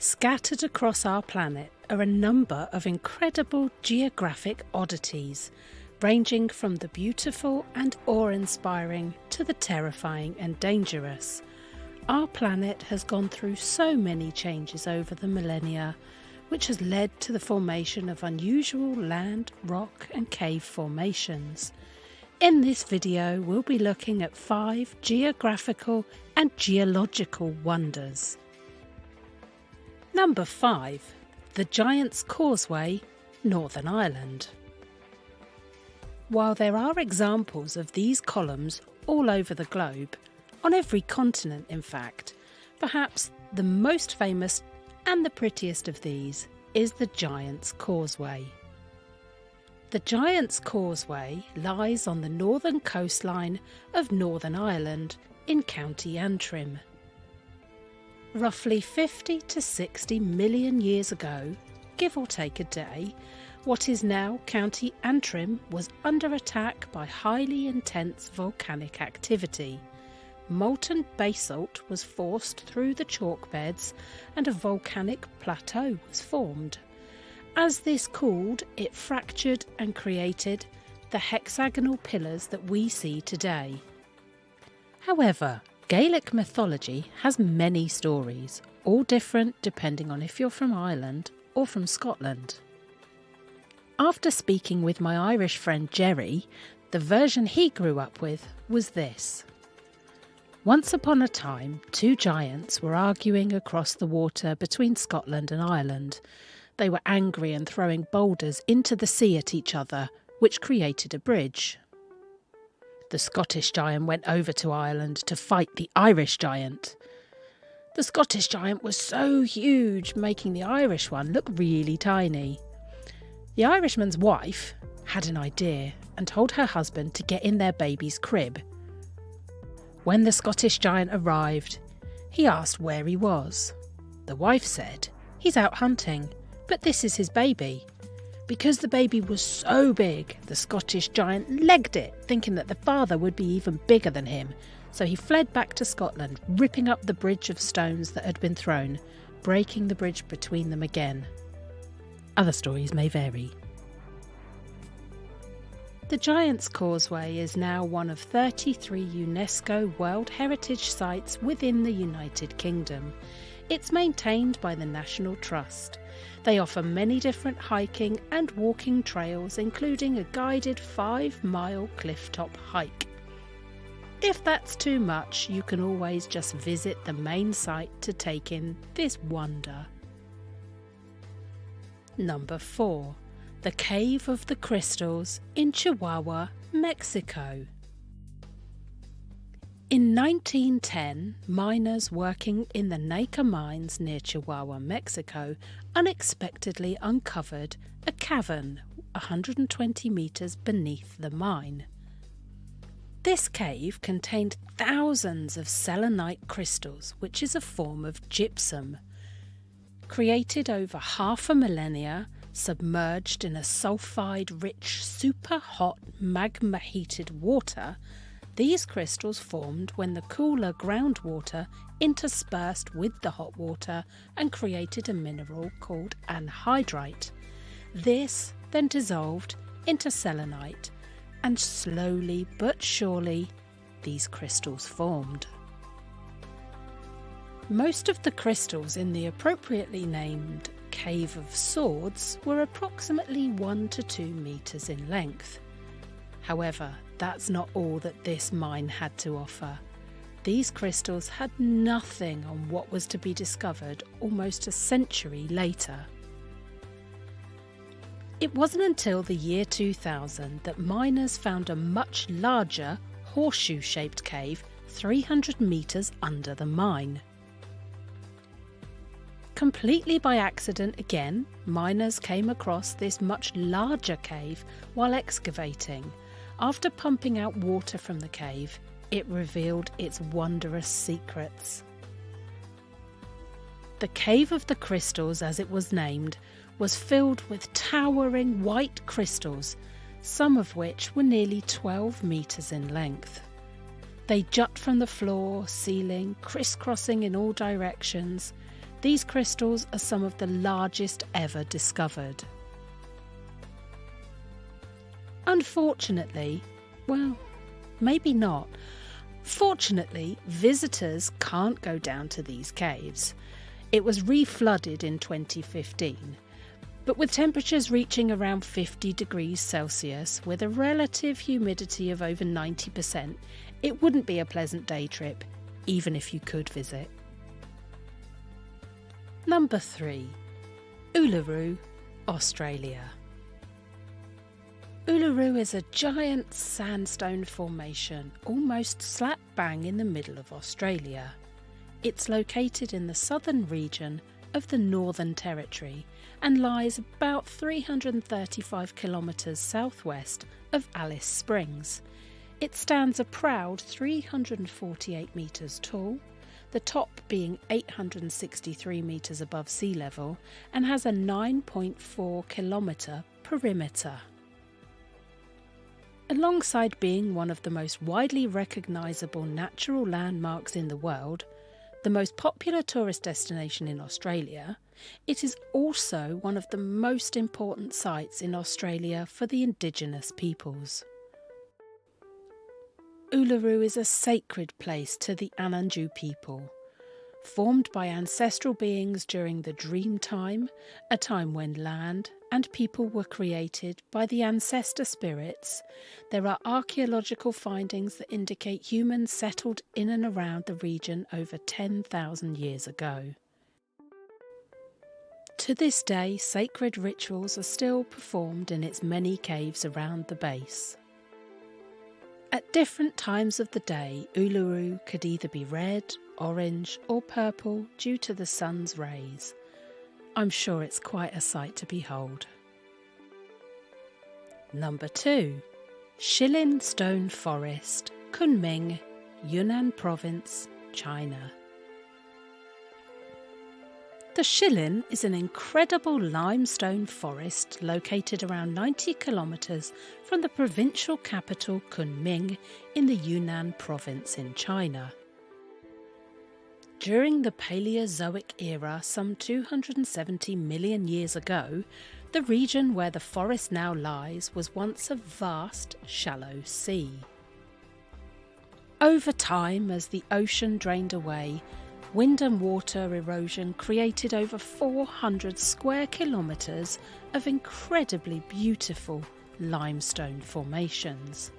Scattered across our planet are a number of incredible geographic oddities, ranging from the beautiful and awe-inspiring to the terrifying and dangerous. Our planet has gone through so many changes over the millennia, which has led to the formation of unusual land, rock and cave formations. In this video, we'll be looking at 5 geographical and geological wonders. Number 5. The Giant's Causeway, Northern Ireland. While there are examples of these columns all over the globe, on every continent in fact, perhaps the most famous and the prettiest of these is the Giant's Causeway. The Giant's Causeway lies on the northern coastline of Northern Ireland in County Antrim. Roughly 50 to 60 million years ago, give or take a day, what is now County Antrim was under attack by highly intense volcanic activity. Molten basalt was forced through the chalk beds and a volcanic plateau was formed. As this cooled, it fractured and created the hexagonal pillars that we see today. However, Gaelic mythology has many stories, all different depending on if you're from Ireland or from Scotland. After speaking with my Irish friend Jerry, the version he grew up with was this. Once upon a time, 2 giants were arguing across the water between Scotland and Ireland. They were angry and throwing boulders into the sea at each other, which created a bridge. The Scottish giant went over to Ireland to fight the Irish giant. The Scottish giant was so huge, making the Irish one look really tiny. The Irishman's wife had an idea and told her husband to get in their baby's crib. When the Scottish giant arrived, he asked where he was. The wife said, "He's out hunting, but this is his baby." Because the baby was so big, the Scottish giant legged it, thinking that the father would be even bigger than him. So he fled back to Scotland, ripping up the bridge of stones that had been thrown, breaking the bridge between them again. Other stories may vary. The Giant's Causeway is now one of 33 UNESCO World Heritage Sites within the United Kingdom. It's maintained by the National Trust. They offer many different hiking and walking trails, including a guided 5-mile clifftop hike. If that's too much, you can always just visit the main site to take in this wonder. Number 4. The Cave of the Crystals in Chihuahua, Mexico. In 1910, miners working in the Naka mines near Chihuahua, Mexico, unexpectedly uncovered a cavern 120 metres beneath the mine. This cave contained thousands of selenite crystals, which is a form of gypsum. Created over half a millennia, submerged in a sulfide-rich, super-hot, magma-heated water, these crystals formed when the cooler groundwater interspersed with the hot water and created a mineral called anhydrite. This then dissolved into selenite, and slowly but surely these crystals formed. Most of the crystals in the appropriately named Cave of Swords were approximately 1 to 2 metres in length. However, that's not all that this mine had to offer. These crystals had nothing on what was to be discovered almost a century later. It wasn't until the year 2000 that miners found a much larger, horseshoe-shaped cave 300 metres under the mine. Completely by accident again, miners came across this much larger cave while excavating. After pumping out water from the cave, it revealed its wondrous secrets. The Cave of the Crystals, as it was named, was filled with towering white crystals, some of which were nearly 12 metres in length. They jut from the floor, ceiling, crisscrossing in all directions. These crystals are some of the largest ever discovered. Unfortunately, well, maybe not. Fortunately, visitors can't go down to these caves. It was re-flooded in 2015, but with temperatures reaching around 50 degrees Celsius with a relative humidity of over 90%, it wouldn't be a pleasant day trip, even if you could visit. Number 3. Uluru, Australia. Uluru is a giant sandstone formation almost slap bang in the middle of Australia. It's located in the southern region of the Northern Territory and lies about 335 kilometres southwest of Alice Springs. It stands a proud 348 metres tall, the top being 863 metres above sea level, and has a 9.4 kilometre perimeter. Alongside being one of the most widely recognisable natural landmarks in the world, the most popular tourist destination in Australia, it is also one of the most important sites in Australia for the Indigenous peoples. Uluru is a sacred place to the Anangu people. Formed by ancestral beings during the dream time, a time when land and people were created by the ancestor spirits, there are archaeological findings that indicate humans settled in and around the region over 10,000 years ago. To this day, sacred rituals are still performed in its many caves around the base. At different times of the day, Uluru could either be red, orange or purple due to the sun's rays. I'm sure it's quite a sight to behold. Number 2. Shilin Stone Forest, Kunming, Yunnan Province, China. The Shilin is an incredible limestone forest located around 90 kilometres from the provincial capital Kunming in the Yunnan province in China. During the Paleozoic era, some 270 million years ago, the region where the forest now lies was once a vast, shallow sea. Over time, as the ocean drained away, wind and water erosion created over 400 square kilometres of incredibly beautiful limestone formations.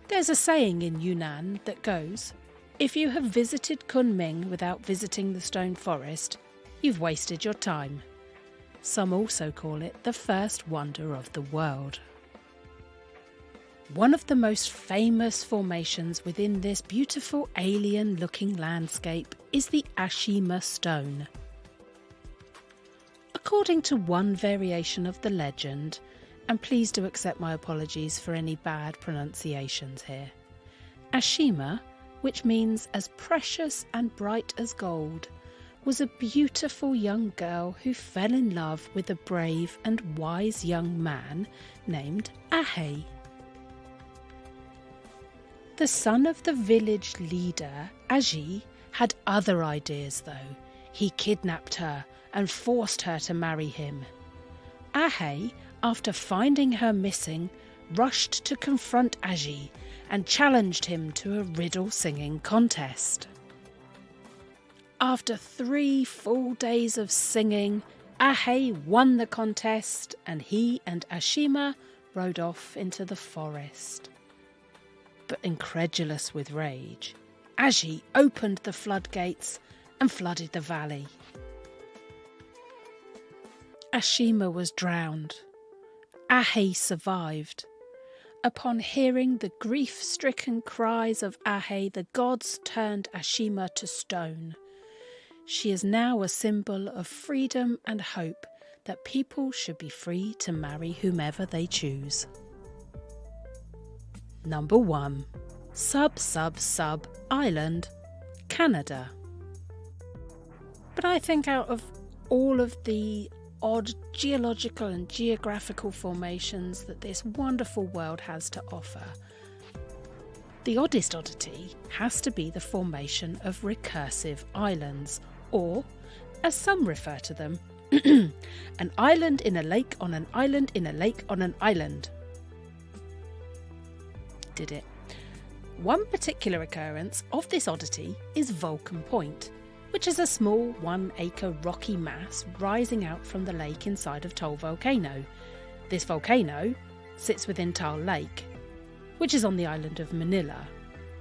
There's a saying in Yunnan that goes, "If you have visited Kunming without visiting the stone forest, you've wasted your time." Some also call it the first wonder of the world. One of the most famous formations within this beautiful alien-looking landscape is the Ashima stone. According to one variation of the legend, and please do accept my apologies for any bad pronunciations here, Ashima, which means as precious and bright as gold, was a beautiful young girl who fell in love with a brave and wise young man named Ahe. The son of the village leader, Aji, had other ideas though. He kidnapped her and forced her to marry him. Ahe, after finding her missing, rushed to confront Aji and challenged him to a riddle singing contest. After 3 full days of singing, Ahe won the contest and he and Ashima rode off into the forest. But incredulous with rage, Aji opened the floodgates and flooded the valley. Ashima was drowned. Ahe survived. Upon hearing the grief-stricken cries of Ahe, the gods turned Ashima to stone. She is now a symbol of freedom and hope that people should be free to marry whomever they choose. Number 1. Sub Island, Canada. But I think out of all of the odd geological and geographical formations that this wonderful world has to offer, the oddest oddity has to be the formation of recursive islands, or, as some refer to them, an island in a lake on an island in a lake on an island. Did it. One particular occurrence of this oddity is Vulcan Point, which is a small 1 acre rocky mass rising out from the lake inside of Taal Volcano. This volcano sits within Taal Lake, which is on the island of Manila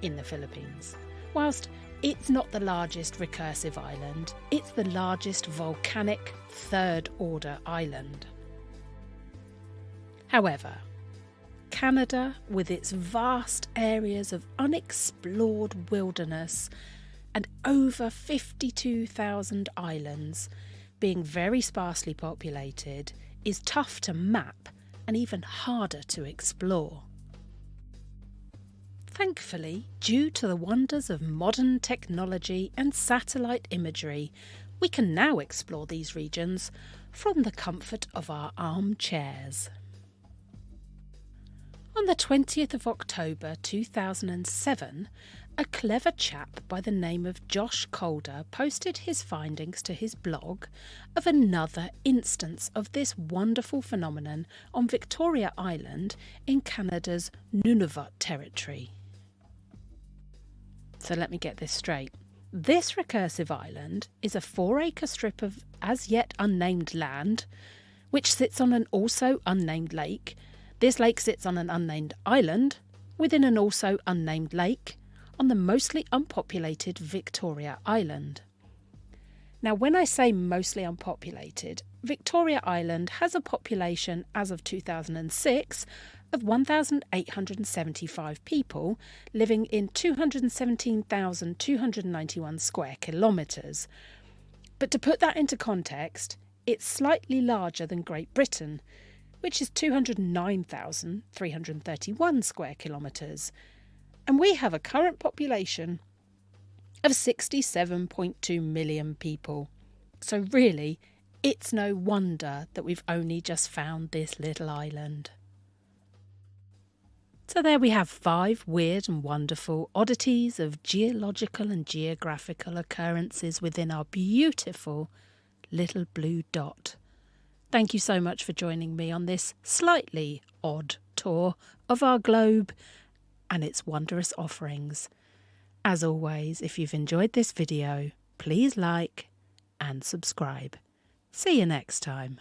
in the Philippines. Whilst it's not the largest recursive island, it's the largest volcanic third-order island. However, Canada, with its vast areas of unexplored wilderness and over 52,000 islands, being very sparsely populated, is tough to map and even harder to explore. Thankfully, due to the wonders of modern technology and satellite imagery, we can now explore these regions from the comfort of our armchairs. On the 20th of October 2007, a clever chap by the name of Josh Calder posted his findings to his blog of another instance of this wonderful phenomenon on Victoria Island in Canada's Nunavut territory. So let me get this straight. This recursive island is a 4 acre strip of as yet unnamed land, which sits on an also unnamed lake. This lake sits on an unnamed island within an also unnamed lake on the mostly unpopulated Victoria Island. Now, when I say mostly unpopulated, Victoria Island has a population as of 2006 of 1,875 people living in 217,291 square kilometres. But to put that into context, it's slightly larger than Great Britain, which is 209,331 square kilometres. And we have a current population of 67.2 million people. So really, it's no wonder that we've only just found this little island. So there we have 5 weird and wonderful oddities of geological and geographical occurrences within our beautiful little blue dot. Thank you so much for joining me on this slightly odd tour of our globe and its wondrous offerings. As always, if you've enjoyed this video, please like and subscribe. See you next time.